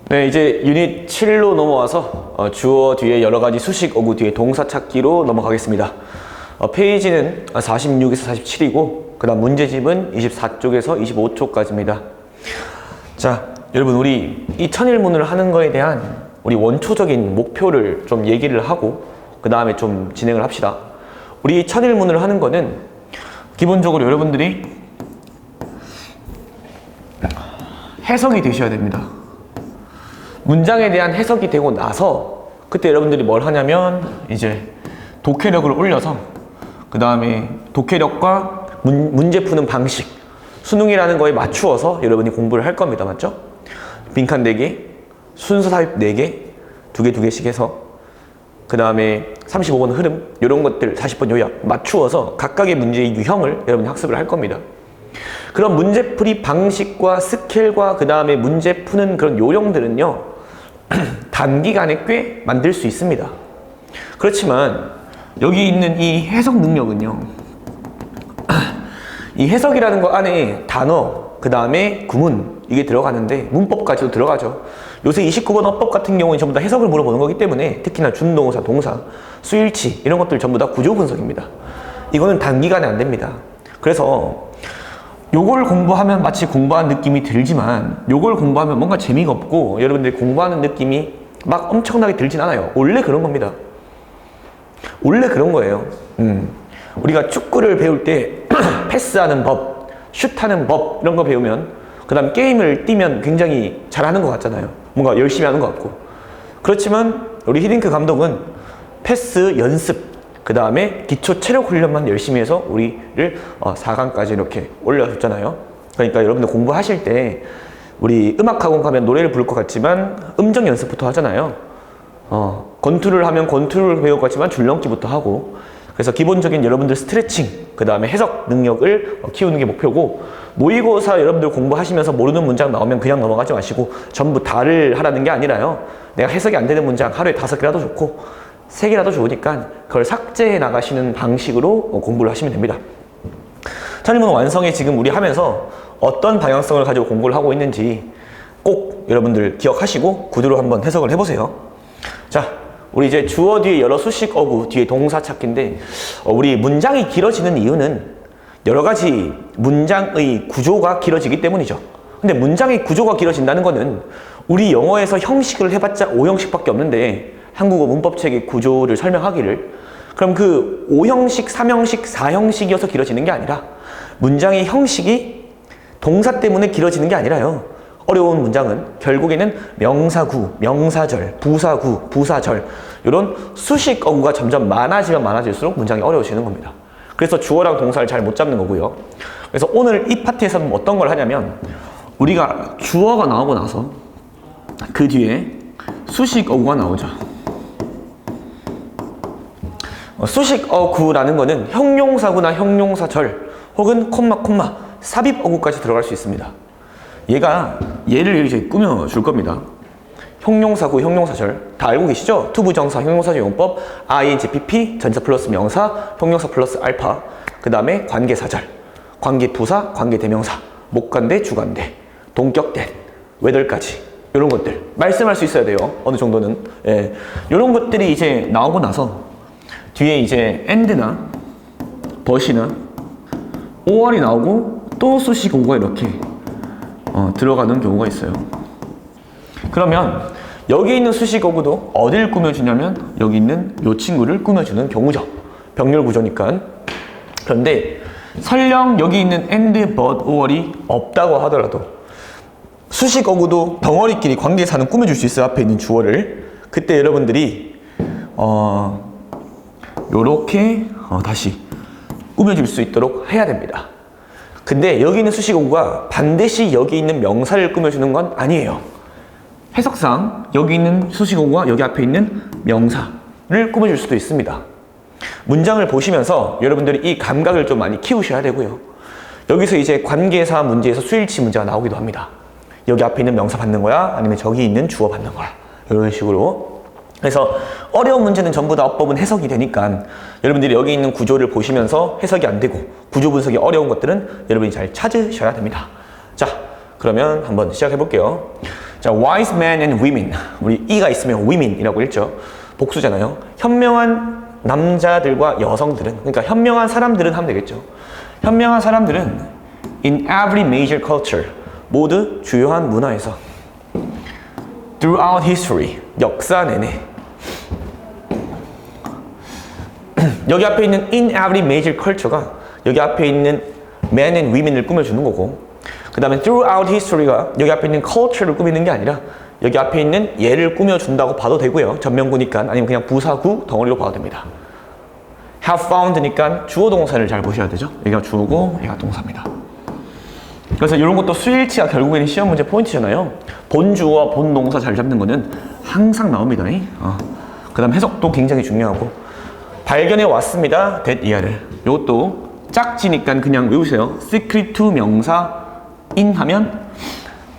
네, 이제 유닛 7로 넘어와서 주어 뒤에 여러 가지 수식 어구 뒤에 동사 찾기로 넘어가겠습니다. 페이지는 46에서 47이고 그 다음 문제집은 24쪽에서 25쪽까지입니다. 자, 여러분 우리 이 천일문을 하는 거에 대한 우리 원초적인 목표를 좀 얘기를 하고 그 다음에 좀 진행을 합시다. 우리 천일문을 하는 거는 기본적으로 여러분들이 해석이 되셔야 됩니다. 문장에 대한 해석이 되고 나서 그때 여러분들이 뭘 하냐면 이제 독해력을 올려서 그 다음에 독해력과 문제 푸는 방식 수능이라는 거에 맞추어서 여러분이 공부를 할 겁니다. 맞죠? 빈칸 4개, 순서 삽입 4개, 2개씩 해서 그 다음에 35번 흐름 이런 것들 40번 요약 맞추어서 각각의 문제의 유형을 여러분이 학습을 할 겁니다. 그런 문제풀이 방식과 스킬과 그 다음에 문제 푸는 그런 요령들은요 단기간에 꽤 만들 수 있습니다. 그렇지만 여기 있는 이 해석 능력은요 이 해석이라는 거 안에 단어 그 다음에 구문 이게 들어가는데 문법까지도 들어가죠. 요새 29번 어법 같은 경우는 전부 다 해석을 물어보는 거기 때문에 특히나 준동사, 동사, 수일치 이런 것들 전부 다 구조 분석입니다. 이거는 단기간에 안 됩니다. 그래서 요걸 공부하면 마치 공부한 느낌이 들지만 요걸 공부하면 뭔가 재미가 없고 여러분들이 공부하는 느낌이 막 엄청나게 들진 않아요. 원래 그런 겁니다. 원래 그런 거예요. 우리가 축구를 배울 때 패스하는 법, 슛하는 법 이런 거 배우면 그 다음 게임을 뛰면 굉장히 잘하는 것 같잖아요. 뭔가 열심히 하는 것 같고. 그렇지만 우리 히딩크 감독은 패스 연습 그 다음에 기초 체력 훈련만 열심히 해서 우리를 4강까지 이렇게 올려줬잖아요. 그러니까 여러분들 공부하실 때 우리 음악학원 가면 노래를 부를 것 같지만 음정 연습부터 하잖아요. 권투를 하면 권투를 배울 것 같지만 줄넘기부터 하고 그래서 기본적인 여러분들 스트레칭 그 다음에 해석 능력을 키우는 게 목표고 모의고사 여러분들 공부하시면서 모르는 문장 나오면 그냥 넘어가지 마시고 전부 다를 하라는 게 아니라요. 내가 해석이 안 되는 문장 하루에 5개라도 좋고 3개라도 좋으니까 그걸 삭제해 나가시는 방식으로 공부를 하시면 됩니다. 천일문 완성에 지금 우리 하면서 어떤 방향성을 가지고 공부를 하고 있는지 꼭 여러분들 기억하시고 구두로 한번 해석을 해보세요. 자, 우리 이제 주어 뒤에 여러 수식 어구 뒤에 동사 찾기인데 우리 문장이 길어지는 이유는 여러 가지 문장의 구조가 길어지기 때문이죠. 근데 문장의 구조가 길어진다는 거는 우리 영어에서 형식을 해봤자 5형식밖에 없는데 한국어 문법책의 구조를 설명하기를 그럼 그 5형식, 3형식, 4형식이어서 길어지는 게 아니라 문장의 형식이 동사 때문에 길어지는 게 아니라요. 어려운 문장은 결국에는 명사구, 명사절, 부사구, 부사절 이런 수식 어구가 점점 많아지면 많아질수록 문장이 어려워지는 겁니다. 그래서 주어랑 동사를 잘 못 잡는 거고요. 그래서 오늘 이 파트에서는 어떤 걸 하냐면 우리가 주어가 나오고 나서 그 뒤에 수식 어구가 나오죠. 수식 어구라는 거는 형용사구나 형용사절 혹은 콤마 삽입 어구까지 들어갈 수 있습니다. 얘를 이제 꾸며줄 겁니다. 형용사구, 형용사절 다 알고 계시죠? 투부정사, 형용사절 용법, ing, pp, 전치사 플러스 명사, 형용사 플러스 알파 그 다음에 관계사절, 관계부사, 관계대명사, 목관대, 주관대, 동격대, 외들까지 이런 것들 말씀할 수 있어야 돼요. 어느 정도는. 예. 이런 것들이 이제 나오고 나서 뒤에 이제 and나 but이나 or이 나오고 또 수식 어구가 이렇게 들어가는 경우가 있어요. 그러면 여기 있는 수식 어구도 어딜 꾸며주냐면 여기 있는 이 친구를 꾸며주는 경우죠. 병렬 구조니까. 그런데 설령 여기 있는 and, but, or이 없다고 하더라도 수식 어구도 덩어리끼리 관계사는 꾸며줄 수 있어요. 앞에 있는 주어를. 그때 여러분들이 요렇게 다시 꾸며줄 수 있도록 해야 됩니다. 근데 여기 있는 수식 어구가 반드시 여기 있는 명사를 꾸며주는 건 아니에요. 해석상 여기 있는 수식 어구가 여기 앞에 있는 명사를 꾸며줄 수도 있습니다. 문장을 보시면서 여러분들이 이 감각을 좀 많이 키우셔야 되고요. 여기서 이제 관계사 문제에서 수일치 문제가 나오기도 합니다. 여기 앞에 있는 명사 받는 거야? 아니면 저기 있는 주어 받는 거야? 이런 식으로. 그래서 어려운 문제는 전부 다 어법은 해석이 되니까 여러분들이 여기 있는 구조를 보시면서 해석이 안 되고 구조 분석이 어려운 것들은 여러분이 잘 찾으셔야 됩니다. 자, 그러면 한번 시작해 볼게요. 자, wise men and women. 우리 E가 있으면 women이라고 읽죠. 복수잖아요. 현명한 남자들과 여성들은, 그러니까 현명한 사람들은 하면 되겠죠. 현명한 사람들은 in every major culture, 모두 주요한 문화에서 throughout history, 역사 내내 여기 앞에 있는 in every major culture가 여기 앞에 있는 men and women을 꾸며주는 거고, 그 다음에 throughout history가 여기 앞에 있는 culture를 꾸미는 게 아니라 여기 앞에 있는 얘를 꾸며준다고 봐도 되고요. 전명구니까, 아니면 그냥 부사구 덩어리로 봐도 됩니다. have found니까 주어 동사를 잘 보셔야 되죠. 여기가 주어고 얘가 동사입니다. 그래서 이런 것도 수일치가 결국에는 시험 문제 포인트잖아요. 본주어와 본동사 잘 잡는 거는 항상 나옵니다. 그 다음 해석도 굉장히 중요하고, 발견해 왔습니다. that 이하를. 이것도 짝지니까 그냥 외우세요. secret to 명사 in 하면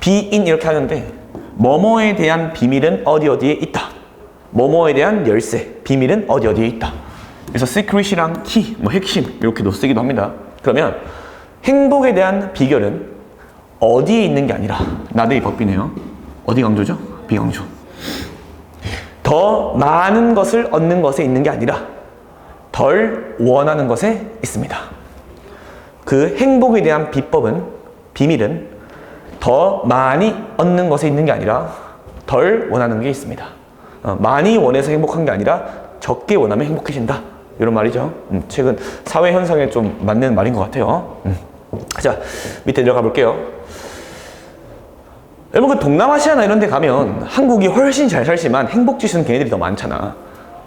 be in 이렇게 하는데, 뭐뭐에 대한 비밀은 어디 어디에 있다. 뭐뭐에 대한 열쇠, 비밀은 어디 어디에 있다. 그래서 secret이랑 key, 뭐 핵심 이렇게도 쓰기도 합니다. 그러면 행복에 대한 비결은 어디에 있는 게 아니라, 나대의 법비네요. 어디 강조죠? 비강조. 더 많은 것을 얻는 것에 있는 게 아니라 덜 원하는 것에 있습니다. 그 행복에 대한 비법은, 비밀은 더 많이 얻는 것에 있는 게 아니라 덜 원하는 게 있습니다. 많이 원해서 행복한 게 아니라 적게 원하면 행복해진다. 이런 말이죠. 최근 사회 현상에 좀 맞는 말인 것 같아요. 자, 밑에 들어가 볼게요. 여러분, 그 동남아시아나 이런 데 가면 한국이 훨씬 잘 살지만 행복지수는 걔네들이 더 많잖아.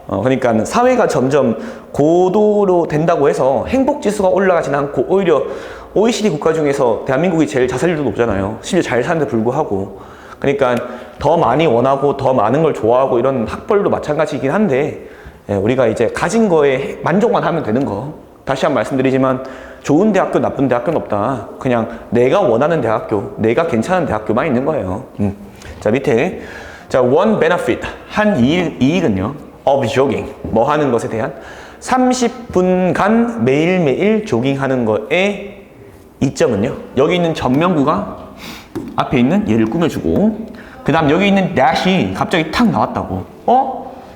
그러니까 사회가 점점 고도로 된다고 해서 행복지수가 올라가진 않고, 오히려 OECD 국가 중에서 대한민국이 제일 자살률도 높잖아요. 심지어 잘 사는데 불구하고. 그러니까 더 많이 원하고 더 많은 걸 좋아하고 이런 학벌도 마찬가지이긴 한데, 우리가 이제 가진 거에 만족만 하면 되는 거. 다시 한번 말씀드리지만 좋은 대학교, 나쁜 대학교는 없다. 그냥 내가 원하는 대학교, 내가 괜찮은 대학교만 있는 거예요. 자, 밑에 자, one benefit, 한 이익은요, of jogging, 뭐 하는 것에 대한 30분간 매일매일 조깅하는 거에 이점은요, 여기 있는 전명구가 앞에 있는 얘를 꾸며주고, 그 다음 여기 있는 dash이 갑자기 탁 나왔다고.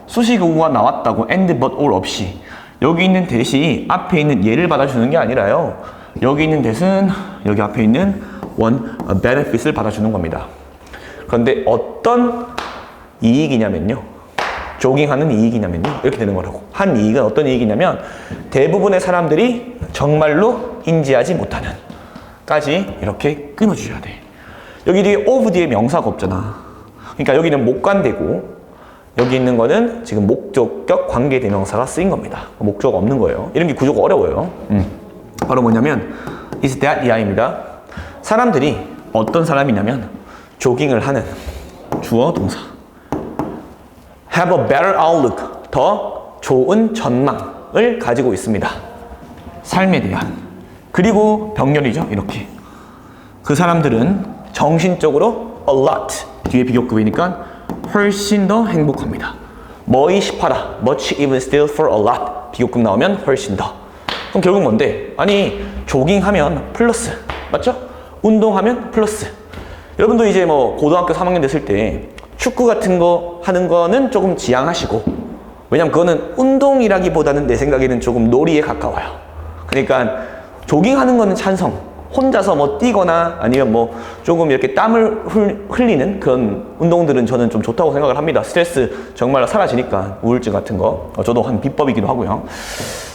수식어가 나왔다고 and, but, or 없이 여기 있는 대시 앞에 있는 얘를 받아주는 게 아니라요, 여기 있는 대신 여기 앞에 있는 one benefit을 받아주는 겁니다. 그런데 어떤 이익이냐면요, 조깅하는 이익이냐면요, 이렇게 되는 거라고. 한 이익은 어떤 이익이냐면 대부분의 사람들이 정말로 인지하지 못하는 까지 이렇게 끊어주셔야 돼. 여기 뒤에 of 뒤에 명사가 없잖아. 그러니까 여기는 목관되고 여기 있는 거는 지금 목적격 관계대명사가 쓰인 겁니다. 목조가 없는 거예요. 이런 게 구조가 어려워요. 바로 뭐냐면 is that 이하입니다. 사람들이 어떤 사람이냐면 조깅을 하는 주어 동사, have a better outlook, 더 좋은 전망을 가지고 있습니다. 삶에 대한. 그리고 병렬이죠. 이렇게. 그 사람들은 정신적으로 a lot, 뒤에 비교급이니까 훨씬 더 행복합니다. 뭐이 18아, much even still for a lot, 비교급 나오면 훨씬 더. 그럼 결국 뭔데? 아니, 조깅하면 플러스, 맞죠? 운동하면 플러스. 여러분도 이제 뭐 고등학교 3학년 됐을 때 축구 같은 거 하는 거는 조금 지양하시고, 왜냐면 그거는 운동이라기보다는 내 생각에는 조금 놀이에 가까워요. 그러니까 조깅하는 거는 찬성. 혼자서 뭐 뛰거나 아니면 뭐 조금 이렇게 땀을 흘리는 그런 운동들은 저는 좀 좋다고 생각을 합니다. 스트레스 정말 사라지니까, 우울증 같은 거. 저도 한 비법이기도 하고요.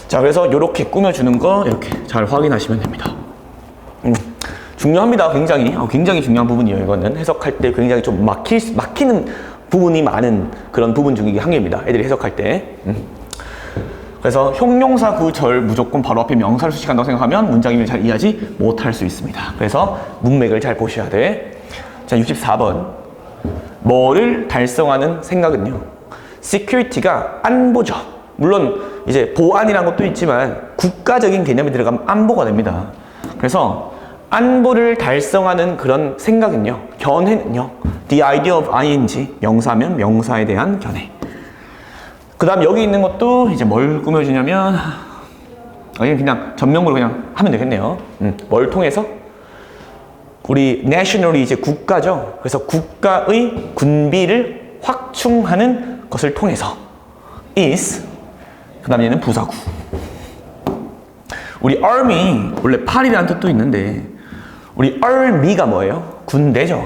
자, 그래서 이렇게 꾸며주는 거 이렇게 잘 확인하시면 됩니다. 중요합니다. 굉장히 중요한 부분이에요. 이거는 해석할 때 굉장히 좀 막히는 부분이 많은 그런 부분 중에 한 개입니다. 애들이 해석할 때. 그래서 형용사 구절 무조건 바로 앞에 명사를 수식한다고 생각하면 문장임을 잘 이해하지 못할 수 있습니다. 그래서 문맥을 잘 보셔야 돼. 자, 64번. 뭐를 달성하는 생각은요, security가 안보죠. 물론 이제 보안이라는 것도 있지만 국가적인 개념이 들어가면 안보가 됩니다. 그래서 안보를 달성하는 그런 생각은요, 견해는요, the idea of ing, 명사면 명사에 대한 견해. 그 다음 여기 있는 것도 이제 뭘 꾸며주냐면, 그냥 전명구로 그냥 하면 되겠네요. 뭘 통해서? 우리 national이 이제 국가죠. 그래서 국가의 군비를 확충하는 것을 통해서 is, 그 다음에 얘는 부사구. 우리 army, 원래 팔이라는 뜻도 있는데 우리 army가 뭐예요? 군대죠.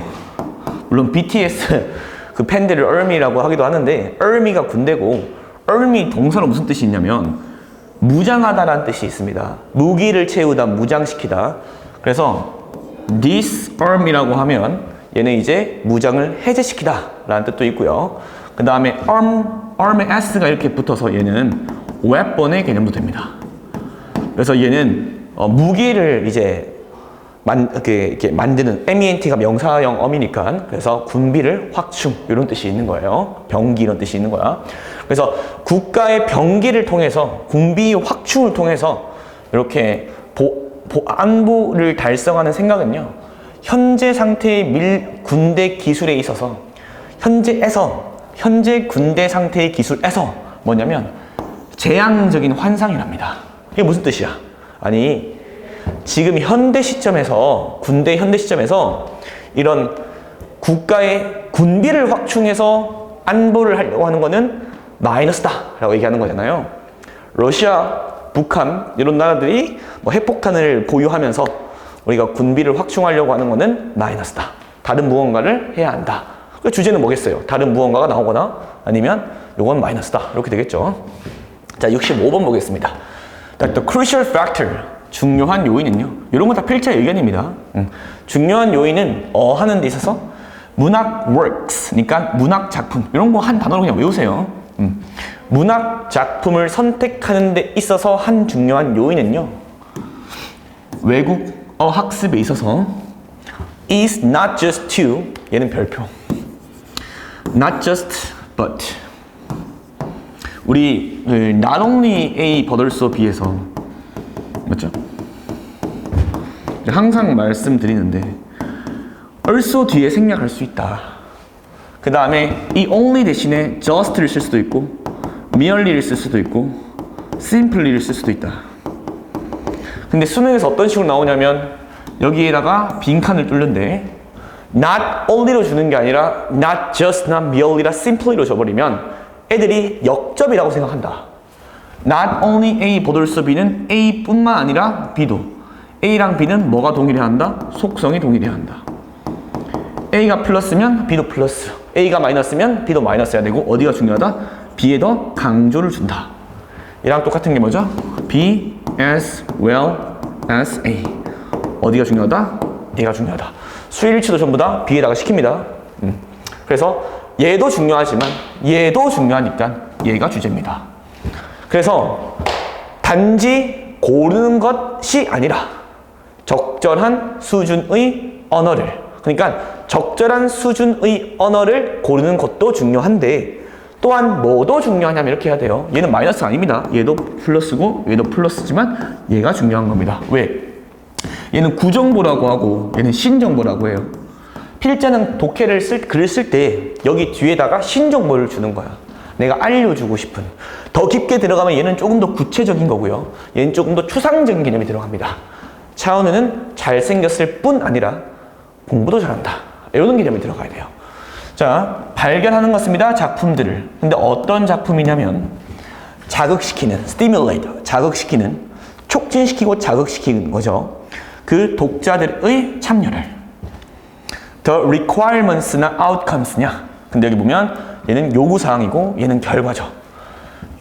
물론 BTS 그 팬들을 army라고 하기도 하는데 army가 군대고, army 동사로 무슨 뜻이 있냐면 무장하다라는 뜻이 있습니다. 무기를 채우다, 무장시키다. 그래서 this army라고 하면 얘는 이제 무장을 해제시키다 라는 뜻도 있고요. 그 다음에 arm에 s가 이렇게 붙어서 얘는 weapon의 개념도 됩니다. 그래서 얘는 무기를 이제 이렇게 만드는, MENT가 명사형 어미니까, 그래서 군비를 확충 이런 뜻이 있는 거예요. 병기 이런 뜻이 있는 거야. 그래서 국가의 병기를 통해서, 군비 확충을 통해서 이렇게 안보를 달성하는 생각은요, 현재 상태의 군대 기술에 있어서 현재 군대 상태의 기술에서 뭐냐면 재앙적인 환상이랍니다. 이게 무슨 뜻이야? 아니, 지금 현대 시점에서, 군대 현대 시점에서 이런 국가의 군비를 확충해서 안보를 하려고 하는 거는 마이너스다 라고 얘기하는 거잖아요. 러시아, 북한 이런 나라들이 뭐 핵폭탄을 보유하면서 우리가 군비를 확충하려고 하는 거는 마이너스다. 다른 무언가를 해야 한다. 그 주제는 뭐겠어요? 다른 무언가가 나오거나 아니면 이건 마이너스다. 이렇게 되겠죠. 자, 65번 보겠습니다. The crucial factor, 중요한 요인은요. 이런 건 다 필자 의견입니다. 중요한 요인은 하는 데 있어서 문학 works, 그러니까 문학 작품, 이런 거 한 단어로 그냥 외우세요. 문학 작품을 선택하는 데 있어서 한 중요한 요인은요, 외국어 학습에 있어서 is not just to, 얘는 별표, not just but, 우리 not only A but also B에서 맞죠? 항상 말씀드리는데 also 뒤에 생략할 수 있다. 그 다음에 이 only 대신에 just를 쓸 수도 있고 merely를 쓸 수도 있고 simply를 쓸 수도 있다. 근데 수능에서 어떤 식으로 나오냐면 여기에다가 빈칸을 뚫는데 not only로 주는 게 아니라 not just, not merely라 simply로 줘버리면 애들이 역접이라고 생각한다. Not only A but also B는 A뿐만 아니라 B도, A랑 B는 뭐가 동일해야 한다? 속성이 동일해야 한다. A가 플러스면 B도 플러스, A가 마이너스면 B도 마이너스여야 되고, 어디가 중요하다? B에 더 강조를 준다. 얘랑 똑같은 게 뭐죠? B as well as A. 어디가 중요하다? 얘가 중요하다. 수일치도 전부 다 B에다가 시킵니다. 그래서 얘도 중요하지만 얘도 중요하니까 얘가 주제입니다. 그래서 단지 고르는 것이 아니라 적절한 수준의 언어를, 그러니까 적절한 수준의 언어를 고르는 것도 중요한데, 또한 뭐도 중요하냐면 이렇게 해야 돼요. 얘는 마이너스 아닙니다. 얘도 플러스고 얘도 플러스지만 얘가 중요한 겁니다. 왜? 얘는 구정보라고 하고 얘는 신정보라고 해요. 필자는 독해를 글을 쓸 때 여기 뒤에다가 신정보를 주는 거야. 내가 알려주고 싶은. 더 깊게 들어가면 얘는 조금 더 구체적인 거고요. 얘는 조금 더 추상적인 개념이 들어갑니다. 차은우는 잘생겼을 뿐 아니라 공부도 잘한다. 이런 개념이 들어가야 돼요. 자, 발견하는 것입니다. 작품들을. 근데 어떤 작품이냐면 자극시키는, stimulate, 자극시키는, 촉진시키고 자극시키는 거죠. 그 독자들의 참여를. The requirements나 outcomes냐. 근데 여기 보면 얘는 요구사항이고 얘는 결과죠.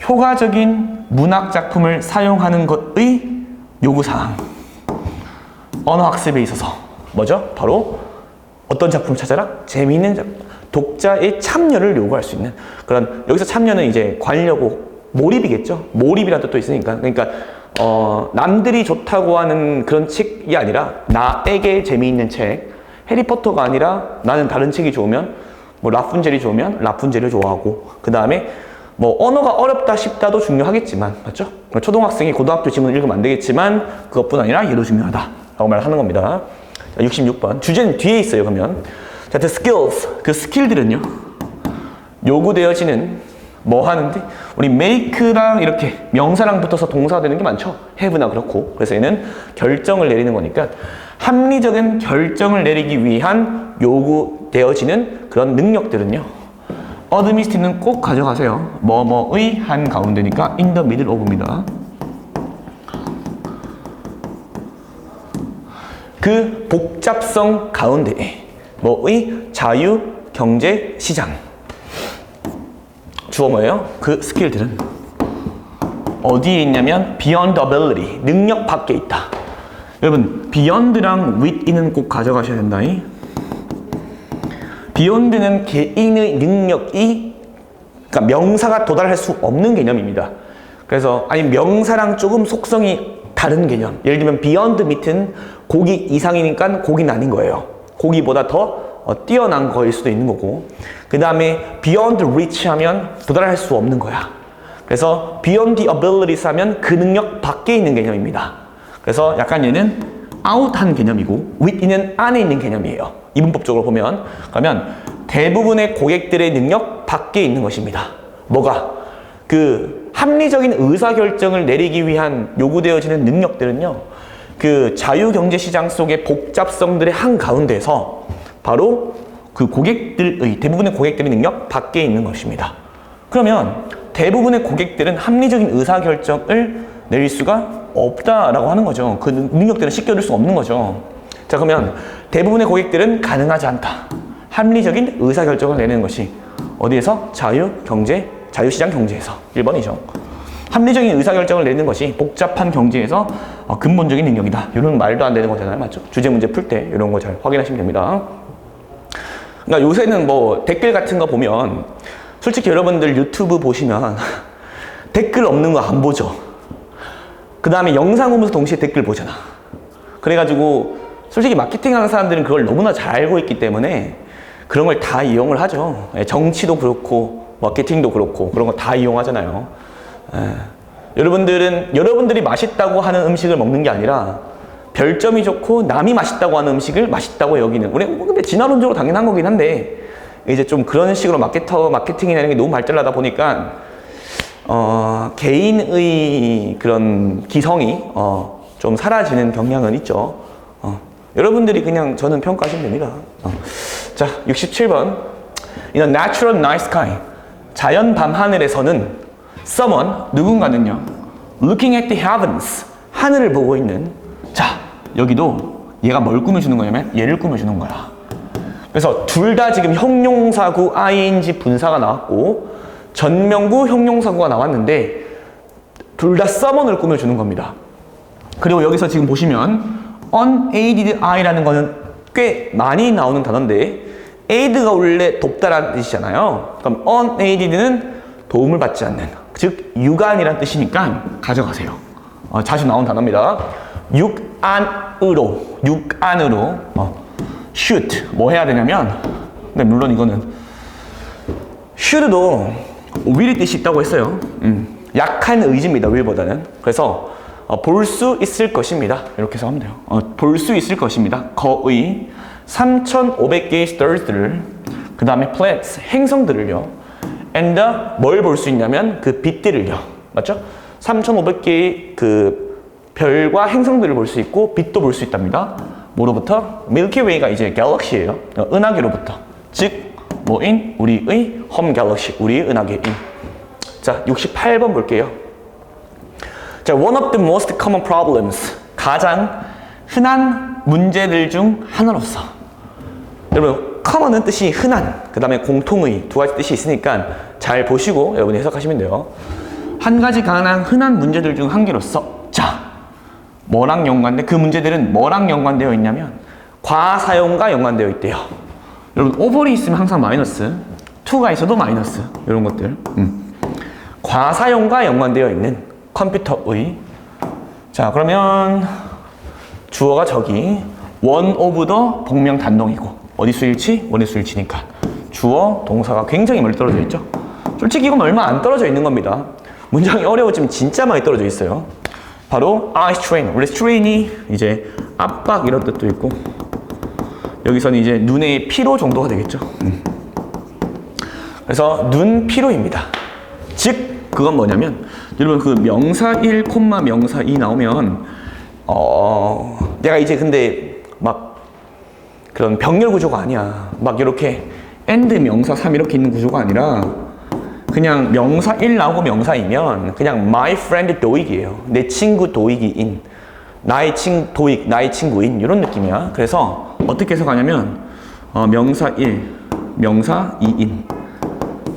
효과적인 문학작품을 사용하는 것의 요구사항. 언어학습에 있어서 뭐죠? 바로 어떤 작품을 찾아라? 재미있는 작품. 독자의 참여를 요구할 수 있는 그런, 여기서 참여는 이제 관여고 몰입이겠죠. 몰입이라는 뜻도 있으니까. 그러니까 남들이 좋다고 하는 그런 책이 아니라 나에게 재미있는 책. 해리포터가 아니라 나는 다른 책이 좋으면, 뭐 라푼젤이 좋으면 라푼젤을 좋아하고, 그 다음에 뭐 언어가 어렵다 쉽다도 중요하겠지만, 맞죠? 초등학생이 고등학교 지문을 읽으면 안 되겠지만 그것뿐 아니라 얘도 중요하다 라고 말하는 겁니다. 자, 66번 주제는 뒤에 있어요. 그러면 자, the skills, 그 스킬들은요, 요구되어지는 뭐 하는데, 우리 make랑 이렇게 명사랑 붙어서 동사가 되는 게 많죠. have나 그렇고. 그래서 얘는 결정을 내리는 거니까 합리적인 결정을 내리기 위한 요구되어지는 그런 능력들은요. 어드미니스트는 꼭 가져가세요. 뭐뭐의 한 가운데니까 in the middle of입니다. 그 복잡성 가운데 뭐의 자유, 경제, 시장. 주어 뭐예요? 그 스킬들은 어디에 있냐면 beyond ability, 능력 밖에 있다. 여러분, beyond랑 within은 꼭 가져가셔야 된다. beyond는 개인의 능력이, 그러니까 명사가 도달할 수 없는 개념입니다. 그래서 아니 명사랑 조금 속성이 다른 개념. 예를 들면 beyond meat은 고기 이상이니까 고기는 아닌 거예요. 고기보다 더 뛰어난 거일 수도 있는 거고, 그 다음에 beyond reach 하면 도달할 수 없는 거야. 그래서 beyond the abilities 하면 그 능력 밖에 있는 개념입니다. 그래서 약간 얘는 out한 개념이고 within은 안에 있는 개념이에요. 이분법적으로 보면. 그러면 대부분의 고객들의 능력 밖에 있는 것입니다. 뭐가? 그 합리적인 의사결정을 내리기 위한 요구되어지는 능력들은요, 그 자유경제시장 속의 복잡성들의 한가운데서 바로 그 고객들의, 대부분의 고객들의 능력 밖에 있는 것입니다. 그러면 대부분의 고객들은 합리적인 의사결정을 내릴 수가 없다라고 하는 거죠. 그 능력들은 씻겨줄 수 없는 거죠. 자, 그러면 대부분의 고객들은 가능하지 않다. 합리적인 의사결정을 내리는 것이 어디에서? 자유시장 경제에서. 1번이죠. 합리적인 의사결정을 내리는 것이 복잡한 경제에서 근본적인 능력이다. 이런 말도 안 되는 거잖아요. 맞죠? 주제 문제 풀 때 이런 거 잘 확인하시면 됩니다. 그러니까 요새는 뭐 댓글 같은 거 보면 솔직히 여러분들 유튜브 보시면 댓글 없는 거 안 보죠. 그 다음에 영상 보면서 동시에 댓글 보잖아. 그래가지고 솔직히 마케팅 하는 사람들은 그걸 너무나 잘 알고 있기 때문에 그런 걸 다 이용을 하죠. 정치도 그렇고 마케팅도 그렇고 그런 거 다 이용하잖아요. 여러분들이 맛있다고 하는 음식을 먹는 게 아니라 별점이 좋고 남이 맛있다고 하는 음식을 맛있다고 여기는, 우리 근데 진화론적으로 당연한 거긴 한데 이제 좀 그런 식으로 마케팅이라는 게 너무 발달하다 보니까 개인의 그런 기성이 좀 사라지는 경향은 있죠. 여러분들이 그냥 저는 평가하시면 됩니다. 자, 67번. In a natural night sky, 자연 밤하늘에서는 someone, 누군가는요, looking at the heavens, 하늘을 보고 있는. 자, 여기도 얘가 뭘 꾸며주는 거냐면 얘를 꾸며주는 거야. 그래서 둘 다 지금 형용사구 ing 분사가 나왔고 전명구 형용사구가 나왔는데 둘 다 someone을 꾸며주는 겁니다. 그리고 여기서 지금 보시면 unaided eye라는 거는 꽤 많이 나오는 단어인데 aid가 원래 돕다라는 뜻이잖아요. 그럼 unaided는 도움을 받지 않는, 즉 유관이라는 뜻이니까 가져가세요. 자주 나온 단어입니다. 육안으로 should 뭐 해야 되냐면, 근데 물론 이거는 should도 will의 뜻이 있다고 했어요. 약한 의지입니다. will보다는. 그래서 볼 수 있을 것입니다. 이렇게 해서 하면 돼요. 볼 수 있을 것입니다. 거의 3,500개의 stars들, 그 다음에 planets, 행성들을요, and 뭘 볼 수 있냐면 그 빛들을요. 맞죠? 3,500개의 그 별과 행성들을 볼 수 있고 빛도 볼 수 있답니다. 뭐로부터? 밀키웨이가 이제 갤럭시예요. 은하계로부터. 즉 뭐인? 우리의 홈 갤럭시, 우리의 은하계인. 자, 68번 볼게요. 자, one of the most common problems, 가장 흔한 문제들 중 하나로서. 여러분, common은 뜻이 흔한, 그 다음에 공통의 두 가지 뜻이 있으니까 잘 보시고 여러분이 해석하시면 돼요. 한 가지 가장 흔한 문제들 중 한 개로서. 자, 뭐랑 연관돼? 그 문제들은 뭐랑 연관되어 있냐면 과사용과 연관되어 있대요. 여러분, over이 있으면 항상 마이너스, to가 있어도 마이너스, 이런 것들. 과사용과 연관되어 있는 컴퓨터의. 자, 그러면 주어가 저기 one of the 복명 단동이고 어디 수일치? 원의 수일치니까 주어, 동사가 굉장히 멀리 떨어져 있죠. 솔직히 이건 얼마 안 떨어져 있는 겁니다. 문장이 어려워지면 진짜 많이 떨어져 있어요. 바로 eye strain. 원래 strain이 이제 압박 이런 뜻도 있고, 여기서는 이제 눈의 피로 정도가 되겠죠. 그래서 눈 피로입니다. 즉 그건 뭐냐면, 여러분 그 명사 1, 명사 2 나오면 내가 이제 근데 막 그런 병렬 구조가 아니야. 막 이렇게 and 명사 3 이렇게 있는 구조가 아니라 그냥 명사 1 나오고 명사 2면 그냥 my friend 도익이에요. 내 친구 도익이인, 나의 도익, 나의 친구인 이런 느낌이야. 그래서 어떻게 해석하냐면 명사 1, 명사 2인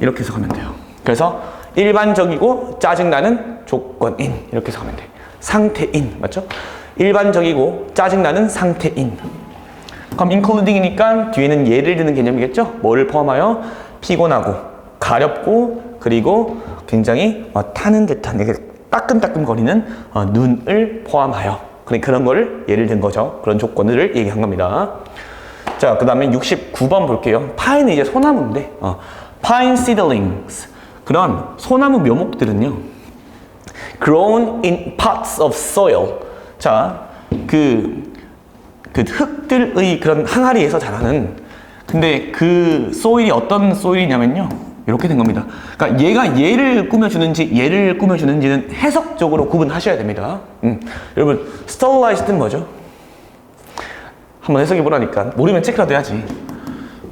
이렇게 해석하면 돼요. 그래서 일반적이고 짜증나는 조건인 이렇게 해석하면 돼. 상태인 맞죠? 일반적이고 짜증나는 상태인. 그럼 including이니까 뒤에는 예를 드는 개념이겠죠? 뭐를 포함하여? 피곤하고 가렵고 그리고 굉장히 타는 듯한 이게 따끔따끔거리는 눈을 포함하여 그런 거를 예를 든 거죠. 그런 조건들을 얘기한 겁니다. 자, 그 다음에 69번 볼게요. 파인은 이제 소나무인데 pine seedlings 그런 소나무 묘목들은요 grown in pots of soil. 자, 그 흙들의 그런 항아리에서 자라는 근데 그 소일이 어떤 소일이냐면요 이렇게 된 겁니다. 그러니까 얘가 얘를 꾸며주는지 얘를 꾸며주는지는 해석적으로 구분하셔야 됩니다. 여러분 sterilized는 뭐죠? 한번 해석해 보라니까 모르면 체크라도 해야지.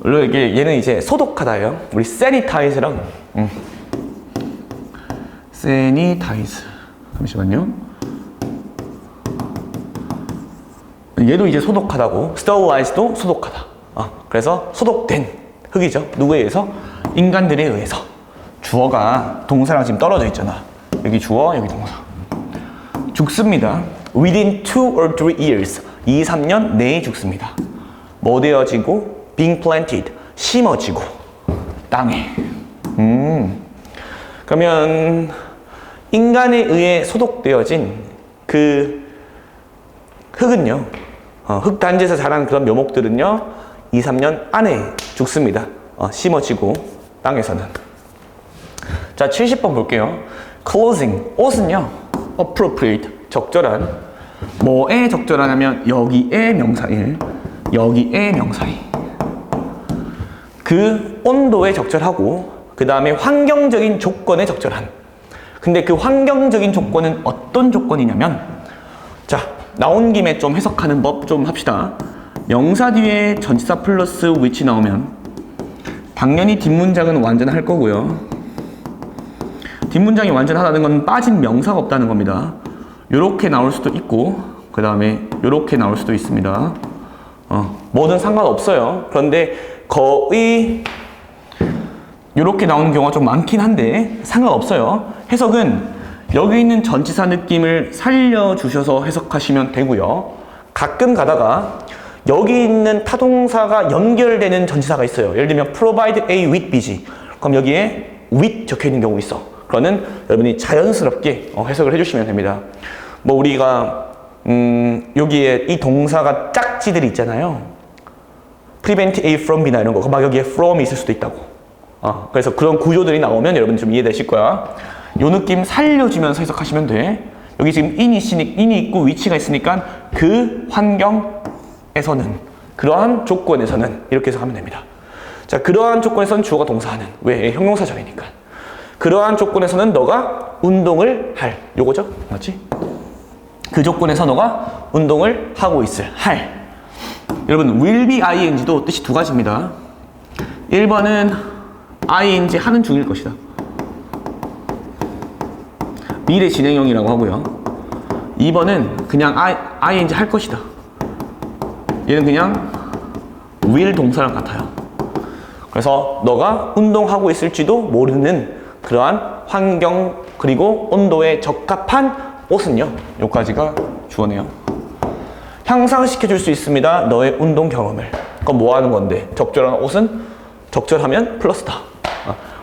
물론 이게 얘는 이제 소독하다예요. 우리 sanitize랑 sanitize 잠시만요. 얘도 이제 소독하다고 sterilized도 소독하다. 그래서 소독된 흙이죠. 누구에 의해서? 인간들에 의해서. 주어가 동사랑 지금 떨어져 있잖아. 여기 주어, 여기 동사. 죽습니다. Within 2 or 3 years. 2, 3년 내에 죽습니다. 뭐 되어지고? Being planted. 심어지고. 땅에. 그러면 인간에 의해 소독되어진 그 흙은요. 흙단지에서 자란 그런 묘목들은요. 2, 3년 안에 죽습니다. 심어지고 땅에서는. 자, 70번 볼게요. clothing, 옷은요. appropriate, 적절한. 뭐에 적절하냐면 여기에 명사 1, 여기에 명사 2. 그 온도에 적절하고 그 다음에 환경적인 조건에 적절한. 근데 그 환경적인 조건은 어떤 조건이냐면 자, 나온 김에 좀 해석하는 법 좀 합시다. 명사 뒤에 전치사 플러스 which 나오면 당연히 뒷문장은 완전할 거고요. 뒷문장이 완전하다는 건 빠진 명사가 없다는 겁니다. 요렇게 나올 수도 있고 그 다음에 요렇게 나올 수도 있습니다. 뭐든 상관없어요. 그런데 거의 요렇게 나오는 경우가 좀 많긴 한데 상관없어요. 해석은 여기 있는 전치사 느낌을 살려주셔서 해석하시면 되고요. 가끔 가다가 여기 있는 타동사가 연결되는 전치사가 있어요. 예를 들면 provide A with B지. 그럼 여기에 with 적혀 있는 경우 있어. 그거는 여러분이 자연스럽게 해석을 해주시면 됩니다. 뭐 우리가 여기에 이 동사가 짝지들이 있잖아요. prevent A from B나 이런 거. 막 여기에 from이 있을 수도 있다고. 그래서 그런 구조들이 나오면 여러분 좀 이해되실 거야. 요 느낌 살려주면서 해석하시면 돼. 여기 지금 in이 있고 위치가 있으니까 그 환경에서는 그러한 조건에서는 이렇게 해석하면 됩니다. 자, 그러한 조건에서는 주어가 동사하는. 왜? 형용사절이니까. 그러한 조건에서는 너가 운동을 할. 요거죠? 맞지? 그 조건에서 너가 운동을 하고 있을. 할. 여러분 will be ing도 뜻이 두 가지입니다. 1번은 ing 하는 중일 것이다. 미래 진행형이라고 하고요. 2번은 그냥 ing 할 것이다. 얘는 그냥 will 동사랑 같아요. 그래서 너가 운동하고 있을지도 모르는 그러한 환경 그리고 온도에 적합한 옷은요. 여기까지가 주어네요. 향상시켜 줄 수 있습니다. 너의 운동 경험을. 그럼 뭐 하는 건데? 적절한 옷은 적절하면 플러스다.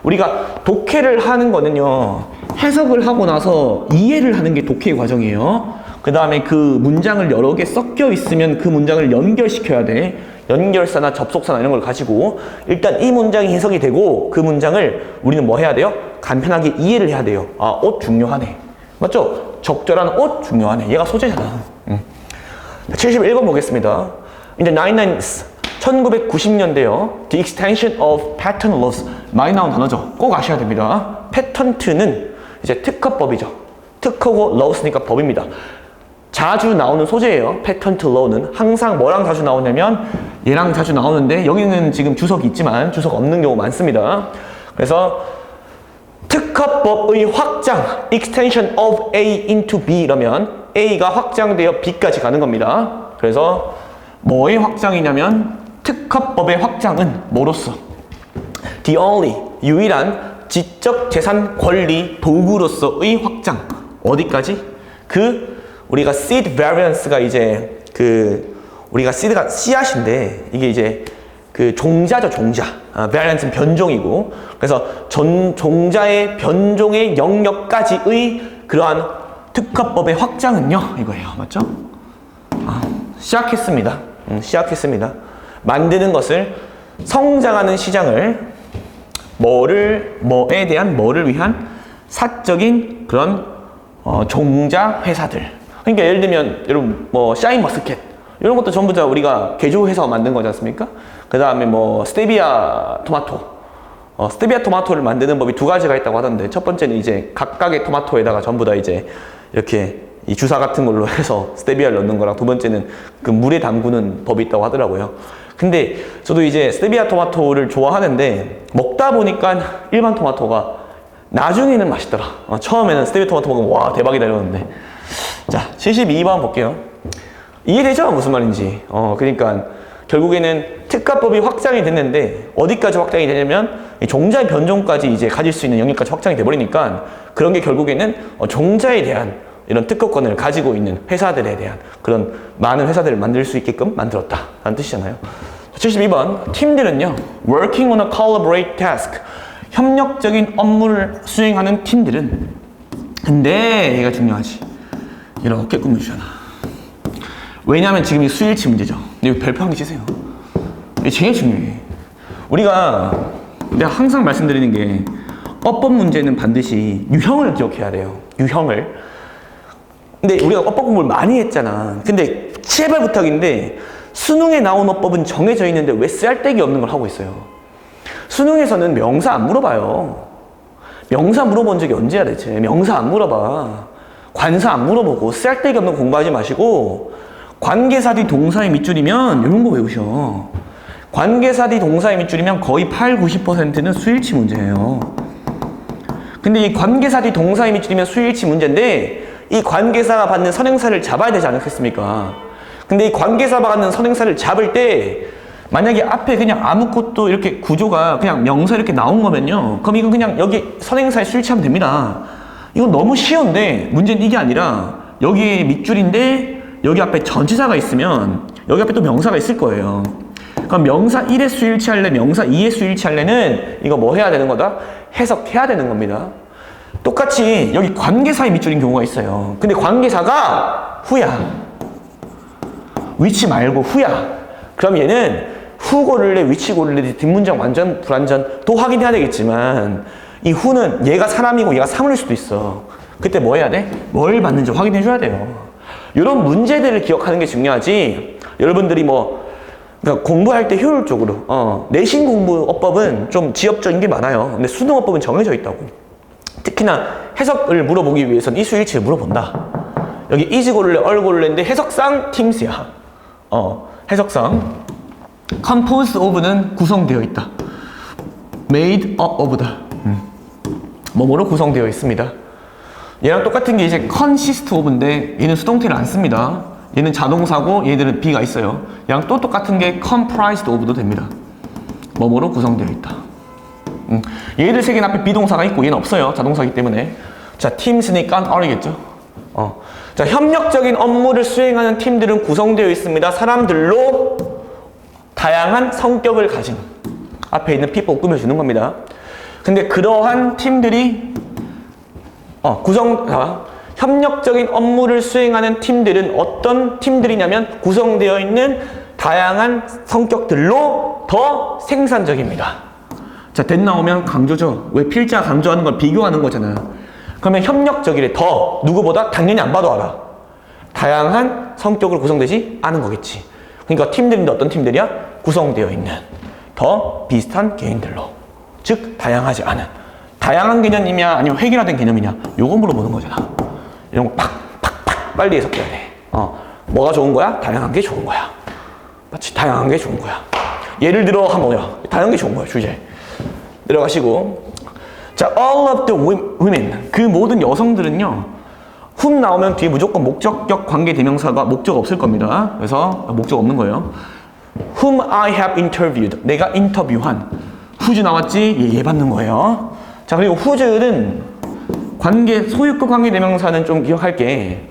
우리가 독해를 하는 거는요. 해석을 하고 나서 이해를 하는 게 독해의 과정이에요. 그 다음에 그 문장을 여러 개 섞여 있으면 그 문장을 연결시켜야 돼. 연결사나 접속사나 이런 걸 가지고 일단 이 문장이 해석이 되고 그 문장을 우리는 뭐 해야 돼요? 간편하게 이해를 해야 돼요. 옷 중요하네. 맞죠? 적절한 옷 중요하네. 얘가 소재잖아. 71번 보겠습니다. In the 1990s, 1990년대요. The extension of patent laws. 많이 나온 단어죠. 꼭 아셔야 됩니다. 패턴트는 이제 특허법이죠. 특허고 laws니까 법입니다. 자주 나오는 소재예요. patent law는 항상 뭐랑 자주 나오냐면 얘랑 자주 나오는데 여기는 지금 주석이 있지만 주석 없는 경우 많습니다. 그래서 특허법의 확장, extension of A into B 이러면 A가 확장되어 B까지 가는 겁니다. 그래서 뭐의 확장이냐면 특허법의 확장은 뭐로서? The only, 유일한 지적 재산 권리 도구로서의 확장. 어디까지? 우리가 seed variance가 이제 우리가 seed가 씨앗인데 이게 이제 종자죠, 종자. variance는 변종이고. 그래서 종자의 변종의 영역까지의 그러한 특허법의 확장은요, 이거예요. 맞죠? 시작했습니다. 시작했습니다. 만드는 것을 성장하는 시장을 뭐에 대한 뭐를 위한 사적인 그런 종자 회사들. 그러니까 예를 들면 여러분 뭐 샤인머스켓 이런 것도 전부 다 우리가 개조해서 만든 거지 않습니까? 그 다음에 뭐 스테비아 토마토 스테비아 토마토를 만드는 법이 두 가지가 있다고 하던데 첫 번째는 이제 각각의 토마토에다가 전부 다 이제 이렇게 이 주사 같은 걸로 해서 스테비아를 넣는 거랑 두 번째는 그 물에 담그는 법이 있다고 하더라고요. 근데 저도 이제 스테비아 토마토를 좋아하는데 먹다 보니까 일반 토마토가 나중에는 맛있더라. 처음에는 스테비아 토마토 먹으면 와 대박이다 이러는데. 자 72번 볼게요. 이해되죠? 무슨 말인지. 그러니까 결국에는 특가법이 확장이 됐는데 어디까지 확장이 되냐면 종자의 변종까지 이제 가질 수 있는 영역까지 확장이 돼버리니까 그런 게 결국에는 종자에 대한 이런 특허권을 가지고 있는 회사들에 대한 그런 많은 회사들을 만들 수 있게끔 만들었다 라는 뜻이잖아요. 72번 팀들은요 working on a collaborate task 협력적인 업무를 수행하는 팀들은 근데 얘가 중요하지 이렇게 꾸며주잖아. 왜냐하면 지금 이 수일치 문제죠. 이거 별표 한 개 치세요. 이게 제일 중요해. 내가 항상 말씀드리는 게 어법 문제는 반드시 유형을 기억해야 돼요. 유형을. 근데 우리가 어법 공부를 많이 했잖아. 근데 제발 부탁인데 수능에 나온 어법은 정해져 있는데 왜 쓸데기 없는 걸 하고 있어요. 수능에서는 명사 안 물어봐요. 명사 물어본 적이 언제야 대체. 명사 안 물어봐. 관사 안 물어보고 쓸데기 없는 거 공부하지 마시고 관계사 뒤 동사의 밑줄이면 이런 거 외우셔. 관계사 뒤 동사의 밑줄이면 거의 80~90%는 수일치 문제예요. 근데 이 관계사 뒤 동사의 밑줄이면 수일치 문제인데 이 관계사가 받는 선행사를 잡아야 되지 않겠습니까? 근데 이 관계사가 받는 선행사를 잡을 때 만약에 앞에 그냥 아무것도 이렇게 구조가 그냥 명사 이렇게 나온 거면요. 그럼 이건 그냥 여기 선행사에 수일치하면 됩니다. 이건 너무 쉬운데 문제는 이게 아니라 여기 밑줄인데 여기 앞에 전치사가 있으면 여기 앞에 또 명사가 있을 거예요. 그럼 명사 1에 수일치할래, 명사 2에 수일치할래는 이거 뭐 해야 되는 거다? 해석해야 되는 겁니다. 똑같이 여기 관계사의 밑줄인 경우가 있어요. 근데 관계사가 후야. 위치 말고 후야. 그럼 얘는 후 고를래, 위치 고를래, 뒷문장 완전 불완전 또 확인해야 되겠지만 이 후는 얘가 사람이고 얘가 사물일 수도 있어. 그때 뭐 해야 돼? 뭘 받는지 확인해 줘야 돼요. 이런 문제들을 기억하는 게 중요하지. 여러분들이 그러니까 공부할 때 효율적으로 내신 공부 어법은 좀 지엽적인 게 많아요. 근데 수능 어법은 정해져 있다고. 특히나 해석을 물어보기 위해서는 이 수일치를 물어본다. 여기 is 고를래, 얼 고를래인데 해석상 teams야. 해석상 composed of는 구성되어 있다. made up of다. 뭐뭐로 구성되어 있습니다. 얘랑 똑같은 게 이제 consist of인데 얘는 수동태를 안 씁니다. 얘는 자동사고 얘들은 be가 있어요. 얘랑 또 똑같은 게 comprised of도 됩니다. 뭐뭐로 구성되어 있다. 얘들 세 개는 앞에 비동사가 있고 얘는 없어요. 자동사이기 때문에. 자, teams니까 R이겠죠. 자, 협력적인 업무를 수행하는 팀들은 구성되어 있습니다. 사람들로 다양한 성격을 가진 앞에 있는 people 꾸며주는 겁니다. 근데 그러한 팀들이 협력적인 업무를 수행하는 팀들은 어떤 팀들이냐면 구성되어 있는 다양한 성격들로 더 생산적입니다. 자, 된 나오면 강조죠. 왜 필자 강조하는 걸 비교하는 거잖아. 그러면 협력적이래. 더 누구보다 당연히 안 봐도 알아. 다양한 성격으로 구성되지 않은 거겠지. 그러니까 팀들인데 어떤 팀들이야? 구성되어 있는 더 비슷한 개인들로. 즉 다양하지 않은. 다양한 개념이냐 아니면 획일화된 개념이냐 요거 물어보는 거잖아. 이런 거 팍팍팍 빨리 해석해야 돼. 뭐가 좋은 거야? 다양한 게 좋은 거야. 맞지? 다양한 게 좋은 거야. 예를 들어 뭐야? 다양한 게 좋은 거야, 주제. 내려가시고. 자, all of the women. 그 모든 여성들은요. whom 나오면 뒤에 무조건 목적격 관계대명사가 목적 없을 겁니다. 그래서 목적 없는 거예요. whom I have interviewed. 내가 인터뷰한. whose 나왔지? 얘 받는 거예요. 자, 그리고 whose는 소유격 관계대명사는 좀 기억할게.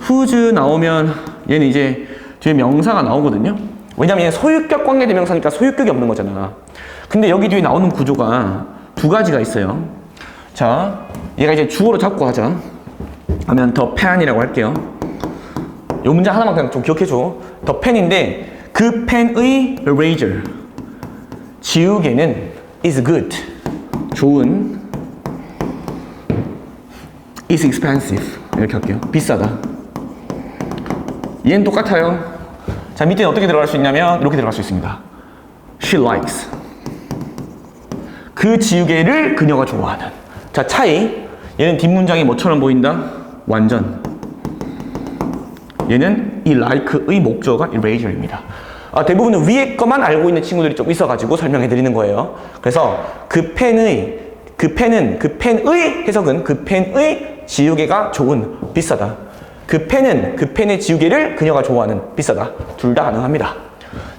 whose 나오면 얘는 이제 뒤에 명사가 나오거든요. 왜냐면 얘는 소유격 관계대명사니까 소유격이 없는 거잖아. 근데 여기 뒤에 나오는 구조가 두 가지가 있어요. 자, 얘가 이제 주어로 잡고 하자. 하면 the pen이라고 할게요. 요 문장 하나만 그냥 좀 기억해줘. the pen인데 그 펜의 eraser. 지우개는 is good. 좋은. is expensive. 이렇게 할게요. 비싸다. 얘는 똑같아요. 자, 밑에는 어떻게 들어갈 수 있냐면 이렇게 들어갈 수 있습니다. She likes. 그 지우개를 그녀가 좋아하는. 자, 차이. 얘는 뒷문장이 뭐처럼 보인다? 완전. 얘는 이 like의 목적어가 eraser입니다. 대부분은 위에 것만 알고 있는 친구들이 좀 있어가지고 설명해 드리는 거예요. 그래서 그 펜의 해석은 그 펜의 지우개가 좋은, 비싸다. 그 펜의 지우개를 그녀가 좋아하는, 비싸다. 둘 다 가능합니다.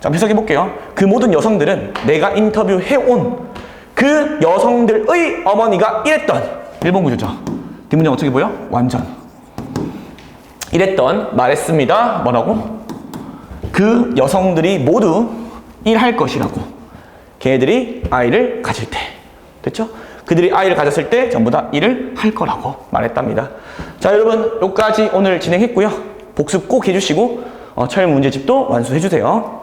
자, 해석해 볼게요. 그 모든 여성들은 내가 인터뷰해온 그 여성들의 어머니가 이랬던. 1번 구조죠. 뒷문장 어떻게 보여? 완전. 이랬던, 말했습니다. 뭐라고? 그 여성들이 모두 일할 것이라고. 걔네들이 아이를 가질 때. 됐죠? 그들이 아이를 가졌을 때 전부 다 일을 할 거라고 말했답니다. 자, 여러분 여기까지 오늘 진행했고요. 복습 꼭 해주시고 철 문제집도 완수해주세요.